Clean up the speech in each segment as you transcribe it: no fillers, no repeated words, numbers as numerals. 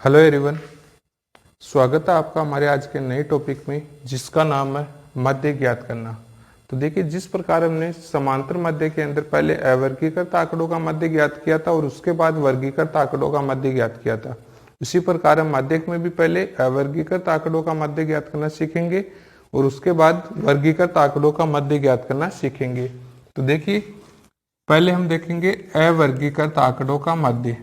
Hello everyone, स्वागत है आपका हमारे आज के नए टॉपिक में जिसका नाम है मध्य ज्ञात करना। तो देखिए, जिस प्रकार हमने समांतर मध्य के अंदर पहले अवर्गीकृत आंकड़ों का मध्य ज्ञात किया था और उसके बाद वर्गीकृत आंकड़ों का मध्य ज्ञात किया था, उसी प्रकार हम माध्यक में भी पहले अवर्गीकृत आंकड़ों का मध्य ज्ञात करना सीखेंगे और उसके बाद वर्गीकृत आंकड़ों का मध्य ज्ञात करना सीखेंगे। तो देखिए, पहले हम देखेंगे अवर्गीकृत आंकड़ों का मध्य।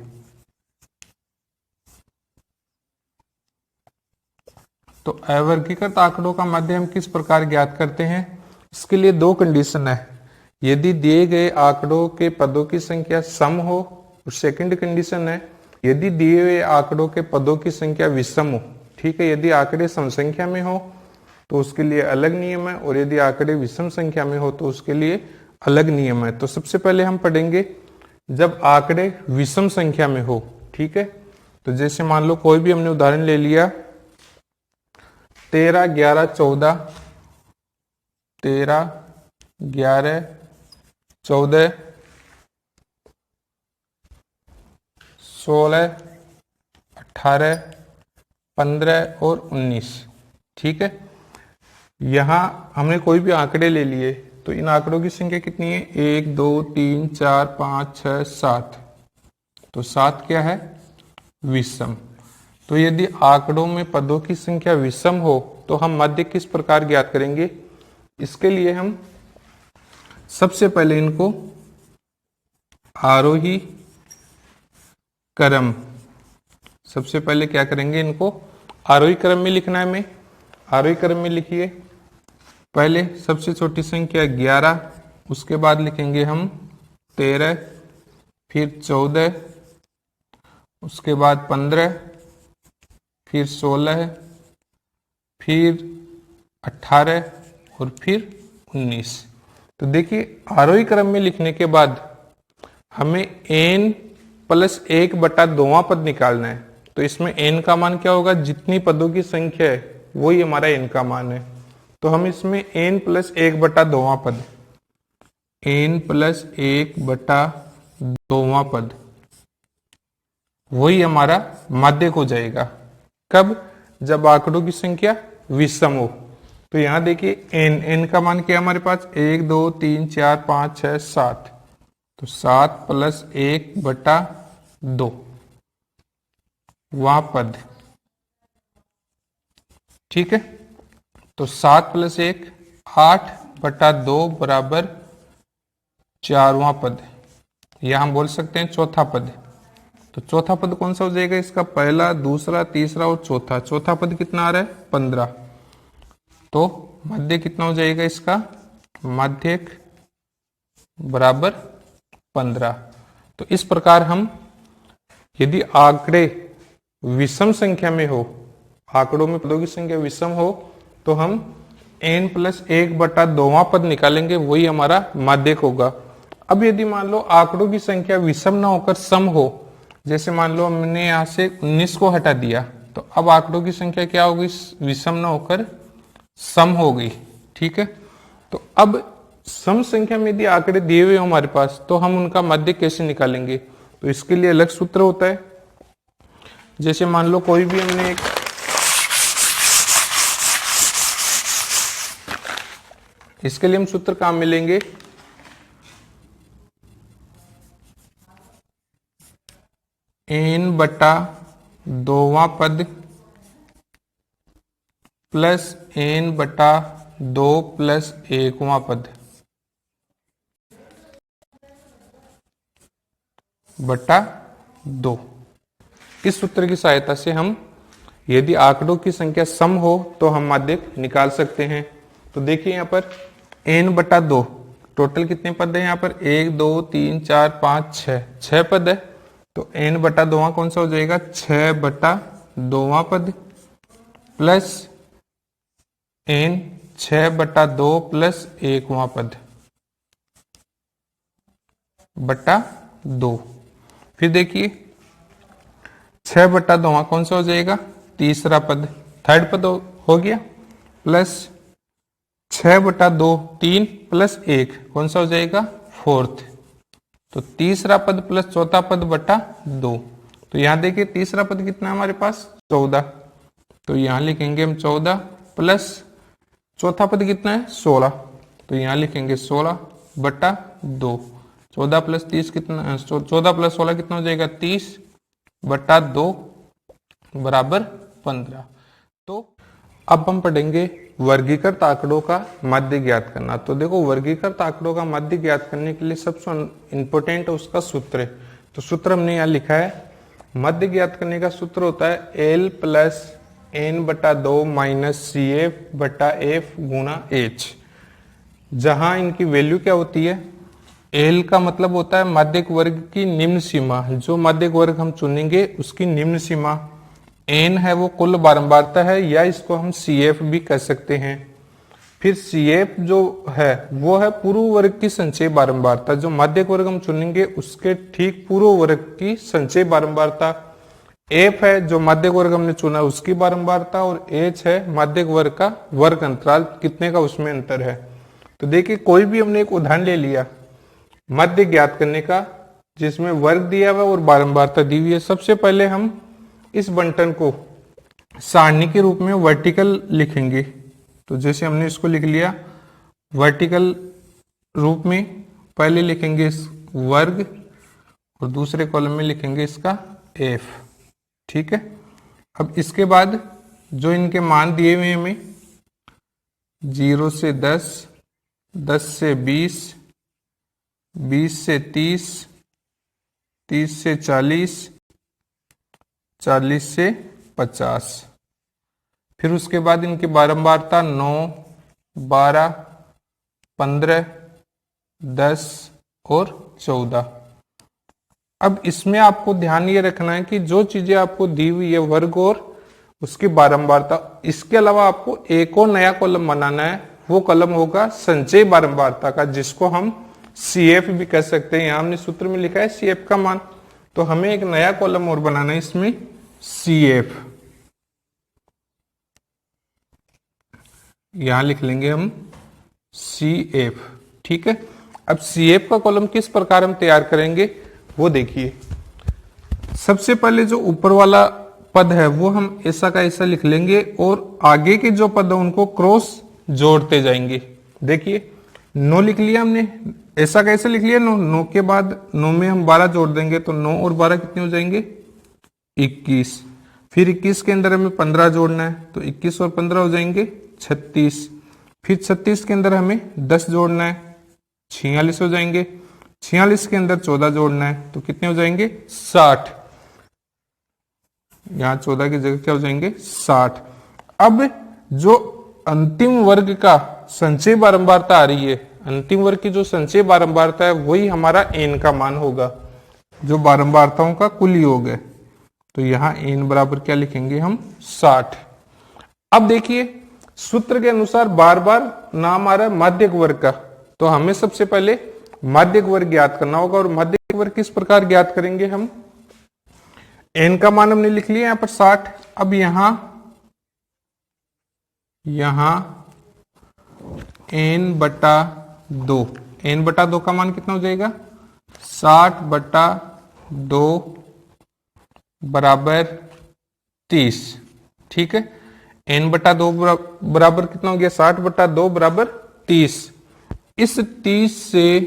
तो अवर्गीकृत आंकड़ों का मध्य हम किस प्रकार ज्ञात करते हैं? इसके लिए दो कंडीशन है। यदि दिए गए आंकड़ों के पदों की संख्या सम हो, और सेकंड कंडीशन है यदि दिए हुए आंकड़ों के पदों की संख्या विषम हो। ठीक है, यदि आंकड़े सम संख्या में हो तो उसके लिए अलग नियम है, और यदि आंकड़े विषम संख्या में हो तो उसके लिए अलग नियम है। तो सबसे पहले हम पढ़ेंगे जब आंकड़े विषम संख्या में हो। ठीक है, तो जैसे मान लो कोई भी हमने उदाहरण ले लिया 13, 11, 14, 13, 11, 14, 16, 18, 15 और 19। ठीक है, यहां हमने कोई भी आंकड़े ले लिए तो इन आंकड़ों की संख्या कितनी है? 1, 2, 3, 4, 5, 6, 7। तो 7 क्या है? विषम। तो यदि आंकड़ों में पदों की संख्या विषम हो तो हम मध्य किस प्रकार ज्ञात करेंगे? इसके लिए हम सबसे पहले इनको आरोही क्रम, सबसे पहले क्या करेंगे? इनको आरोही क्रम में लिखना है। हमें आरोही क्रम में लिखिए। पहले सबसे छोटी संख्या 11, उसके बाद लिखेंगे हम 13, फिर 14, उसके बाद 15, फिर 16, फिर 18 और फिर 19। तो देखिए, आरोही क्रम में लिखने के बाद हमें n प्लस 1/2वां पद निकालना है। तो इसमें n का मान क्या होगा? जितनी पदों की संख्या है वही हमारा n का मान है। तो हम इसमें n प्लस 1/2वां पद, n प्लस 1/2वां पद वही हमारा माध्यक हो जाएगा। कब? जब आंकड़ों की संख्या विषम हो। तो यहां देखिए n का मान क्या है हमारे पास? 1, 2, 3, 4, 5, 6, 7। तो 7 प्लस 1/2 वहां पद। ठीक है, तो 7 प्लस 1 8/2 बराबर 4वां पद, या हम बोल सकते हैं चौथा पद। तो चौथा पद कौन सा हो जाएगा? इसका पहला, दूसरा, तीसरा और चौथा। चौथा पद कितना आ रहा है? 15। तो मध्य कितना हो जाएगा इसका? माध्यक बराबर 15। तो इस प्रकार हम यदि आंकड़े विषम संख्या में हो, आंकड़ों में पदों की संख्या विषम हो, तो हम n प्लस 1/2वां पद निकालेंगे, वही हमारा माध्यक होगा। अब यदि मान लो आंकड़ों की संख्या विषम ना होकर सम हो, जैसे मान लो हमने यहां से 19 को हटा दिया, तो अब आंकड़ों की संख्या क्या होगी? विषम ना होकर सम हो गई। ठीक है, तो अब सम संख्या में यदि आंकड़े दिए हुए हमारे पास, तो हम उनका मध्य कैसे निकालेंगे? तो इसके लिए अलग सूत्र होता है। जैसे मान लो कोई भी हमने इसके लिए हम सूत्र कहां मिलेंगे? n/2वां पद प्लस n/2 प्लस 1वां पद बटा 2। इस सूत्र की सहायता से हम यदि आंकड़ों की संख्या सम हो तो हम माध्यक निकाल सकते हैं। तो देखिए यहाँ पर n/2 टोटल कितने पद है? यहाँ पर 1, 2, 3, 4, 5, 6 पद है। तो n/2 कौन सा हो जाएगा? 6/2वां पद प्लस n 6/2 प्लस 1वां पद बटा 2। फिर देखिए 6/2 कौन सा हो जाएगा? तीसरा पद, थर्ड पद हो गया, प्लस 6/2 3 प्लस 1 कौन सा हो जाएगा? फोर्थ। तो तीसरा पद प्लस चौथा पद बटा 2। तो यहाँ देखिए तीसरा पद कितना है हमारे पास 14, तो यहाँ लिखेंगे हम 14 प्लस चौथा पद कितना है 16, तो यहाँ लिखेंगे 16 बटा 2। 14 प्लस 30 कितना, 14 प्लस 16 कितना हो जाएगा 30 बटा 2 बराबर 15। तो अब हम पढ़ेंगे वर्गीकृत आंकड़ों का माध्य ज्ञात करना। तो देखो वर्गीकृत आंकड़ों का माध्य ज्ञात करने के लिए सबसे इंपॉर्टेंट उसका सूत्र है। तो सूत्र हमने यहाँ लिखा है, माध्य ज्ञात करने का सूत्र होता है L प्लस एन बटा 2 माइनस सी एफ बटा एफ गुणा एच, जहां इनकी वैल्यू क्या होती है, एल का मतलब होता है माध्यक वर्ग की निम्न सीमा, जो माध्यक वर्ग हम चुनेंगे उसकी निम्न सीमा, एन है वो कुल बारंबारता है या इसको हम सी एफ भी कह सकते हैं। फिर सी एफ जो है वो है पूर्व वर्ग की संचय बारंबारता, जो माध्यक वर्ग हम चुनेंगे उसके ठीक पूर्व वर्ग की संचय बारंबारता। एफ है जो माध्यक वर्ग हमने चुना उसकी बारंबारता, और एच है माध्यक वर्ग का वर्ग अंतराल कितने का उसमें अंतर है। तो देखिए कोई भी हमने एक उदाहरण ले लिया माध्य ज्ञात करने का जिसमें वर्ग दिया हुआ और बारंबारता दी हुई है। सबसे पहले हम इस बंटन को सारणी के रूप में वर्टिकल लिखेंगे। तो जैसे हमने इसको लिख लिया वर्टिकल रूप में, पहले लिखेंगे इस वर्ग और दूसरे कॉलम में लिखेंगे इसका एफ, ठीक है। अब इसके बाद जो इनके मान दिए हुए हमें 0 से 10, 10 से 20, 20 से 30, 30 से 40, 40 से 50। फिर उसके बाद इनकी बारंबारता 9, 12, 15, 10 और 14। अब इसमें आपको ध्यान ये रखना है कि जो चीजें आपको दी हुई है वर्ग और उसकी बारंबारता, इसके अलावा आपको एक और नया कॉलम बनाना है। वो कॉलम होगा संचय बारंबारता का, जिसको हम CF भी कह सकते हैं। यहां हमने सूत्र में लिखा है CF का मान, तो हमें एक नया कॉलम और बनाना है इसमें CF। यहां लिख लेंगे हम CF, ठीक है। अब CF का कॉलम किस प्रकार हम तैयार करेंगे वो देखिए। सबसे पहले जो ऊपर वाला पद है वो हम ऐसा का ऐसा लिख लेंगे और आगे के जो पद है उनको क्रॉस जोड़ते जाएंगे। देखिए 9 लिख लिया हमने, ऐसा कैसे लिख लिया 9, 9 के बाद 9 में हम 12 जोड़ देंगे तो 9 और 12 कितने हो जाएंगे 21। फिर 21 के अंदर हमें 15 जोड़ना है तो 21 और 15 हो जाएंगे 36। फिर 36 के अंदर हमें 10 जोड़ना है 46 हो जाएंगे। 46 के अंदर 14 जोड़ना है तो कितने हो जाएंगे 60। यहां 14 की जगह क्या हो जाएंगे 60। अब जो अंतिम वर्ग का संचय बारंबारता आ रही है, अंतिम वर्ग की जो संचय बारंबारता है वही हमारा एन का मान होगा, जो बारंबारताओं का कुल योग है। तो यहां एन बराबर क्या लिखेंगे हम 60। अब देखिए सूत्र के अनुसार बार बार नाम आ रहा है माध्यक वर्ग का, तो हमें सबसे पहले माध्यक वर्ग ज्ञात करना होगा। और माध्यक वर्ग किस प्रकार ज्ञात करेंगे हम, एन का मान हमने लिख लिया यहां पर 60। अब यहां एन बटा 2, एन बटा 2 का मान कितना हो जाएगा 60 बटा 2 बराबर 30, ठीक है। एन बटा 2 बराबर कितना हो गया 60 बटा 2 बराबर 30। इस 30 से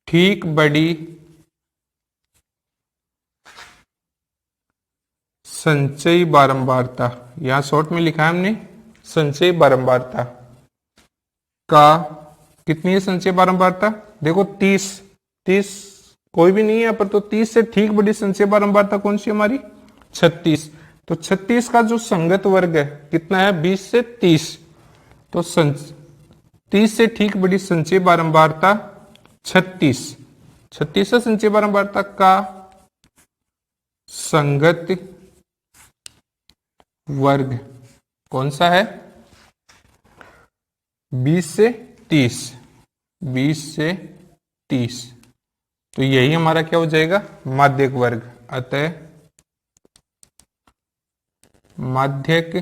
ठीक बड़ी संचयी बारंबारता, यहां शॉर्ट में लिखा है हमने संचयी बारंबारता का, कितनी है संचयी बारंबारता देखो 30 कोई भी नहीं है यहाँ पर, तो 30 से ठीक बड़ी संचयी बारंबारता कौन सी हमारी 36। तो 36 का जो संगत वर्ग है कितना है 20 से 30, तो 30 से ठीक बड़ी संचयी बारंबारता 36। 36 से संचयी बारंबारता का संगत वर्ग कौन सा है 20 से 30, 20 से 30, तो यही हमारा क्या हो जाएगा माध्यक वर्ग। अतः माध्यक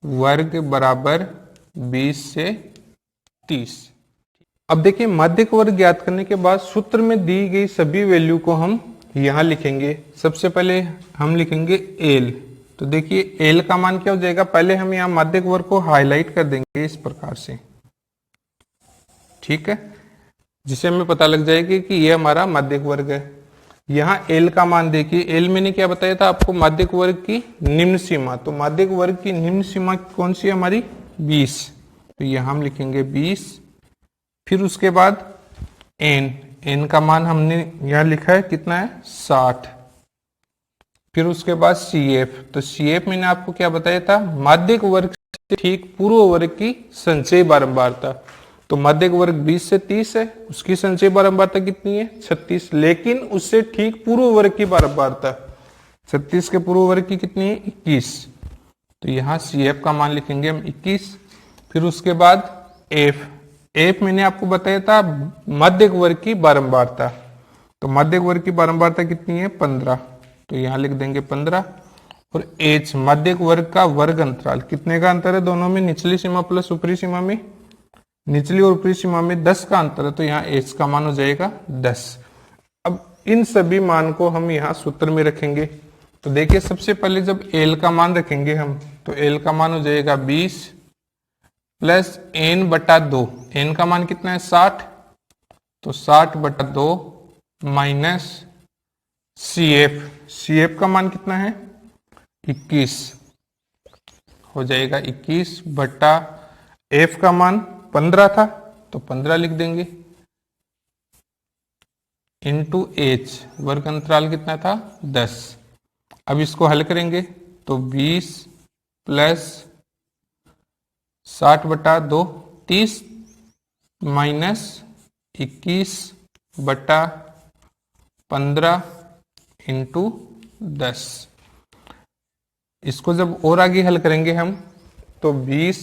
वर्ग बराबर 20 से 30। अब देखिए माध्यक वर्ग ज्ञात करने के बाद सूत्र में दी गई सभी वैल्यू को हम यहां लिखेंगे। सबसे पहले हम लिखेंगे एल। तो देखिए एल का मान क्या हो जाएगा, पहले हम यहाँ माध्यक वर्ग को हाईलाइट कर देंगे इस प्रकार से, ठीक है, जिससे हमें पता लग जाएगा कि ये हमारा माध्यक वर्ग है। यहाँ एल का मान देखिए, एल मैंने क्या बताया था आपको, माध्यक वर्ग की निम्न सीमा। तो माध्यक वर्ग की निम्न सीमा कौन सी है हमारी, 20। तो यहाँ हम लिखेंगे 20। फिर उसके बाद एन, एन का मान हमने यहाँ लिखा है कितना है, 60। फिर उसके बाद सी एफ। तो सी एफ मैंने आपको क्या बताया था, माध्यक वर्ग से ठीक पूर्व वर्ग की संचयी बारंबारता। तो माध्यक वर्ग 20 से 30 है, उसकी संचयी बारंबारता कितनी है, 36। लेकिन उससे ठीक पूर्व वर्ग की बारंबारता 36 के पूर्व वर्ग की कितनी है, 21। तो यहाँ सी एफ का मान लिखेंगे हम 21। फिर उसके बाद एफ, एफ मैंने आपको बताया था माध्यक वर्ग की बारंबारता। तो माध्यक वर्ग की बारंबारता कितनी है, 15। तो यहां लिख देंगे 15। और एच, माध्यक वर्ग का वर्ग अंतराल, कितने का अंतर है दोनों में, निचली सीमा प्लस ऊपरी सीमा में, निचली और ऊपरी सीमा में 10 का अंतर है। तो यहाँ एच का मान हो जाएगा 10। अब इन सभी मान को हम यहाँ सूत्र में रखेंगे। तो देखिए सबसे पहले जब एल का मान रखेंगे हम, तो एल का मान हो जाएगा 20 प्लस एन बटा 2। एन का मान कितना है, 60। तो 60 बटा 2 minus C F, C F का मान कितना है, 21 हो जाएगा, 21 बटा एफ का मान 15 था, तो 15 लिख देंगे, इंटू एच, वर्ग अंतराल कितना था, 10। अब इसको हल करेंगे तो 20 प्लस 60 बटा 2 30 माइनस 21 बटा 15 इंटू 10। इसको जब और आगे हल करेंगे हम तो 20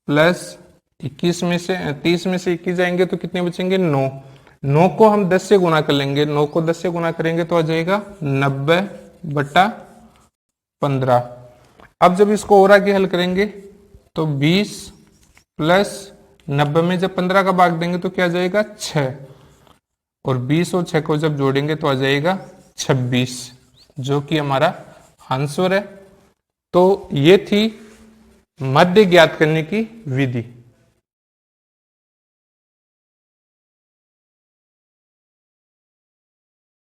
प्लस 21 में से 30 में से 21 जाएंगे तो कितने बचेंगे, 9। 9 को हम 10 से गुना कर लेंगे, 9 को 10 से गुना करेंगे तो आ जाएगा 90 बटा 15। अब जब इसको और आगे हल करेंगे तो 20 प्लस 90 में जब 15 का भाग देंगे तो क्या आ जाएगा, 6। और 20 और 6 को जब जोड़ेंगे तो आ जाएगा 26, जो कि हमारा आंसर है। तो ये थी मध्य ज्ञात करने की विधि।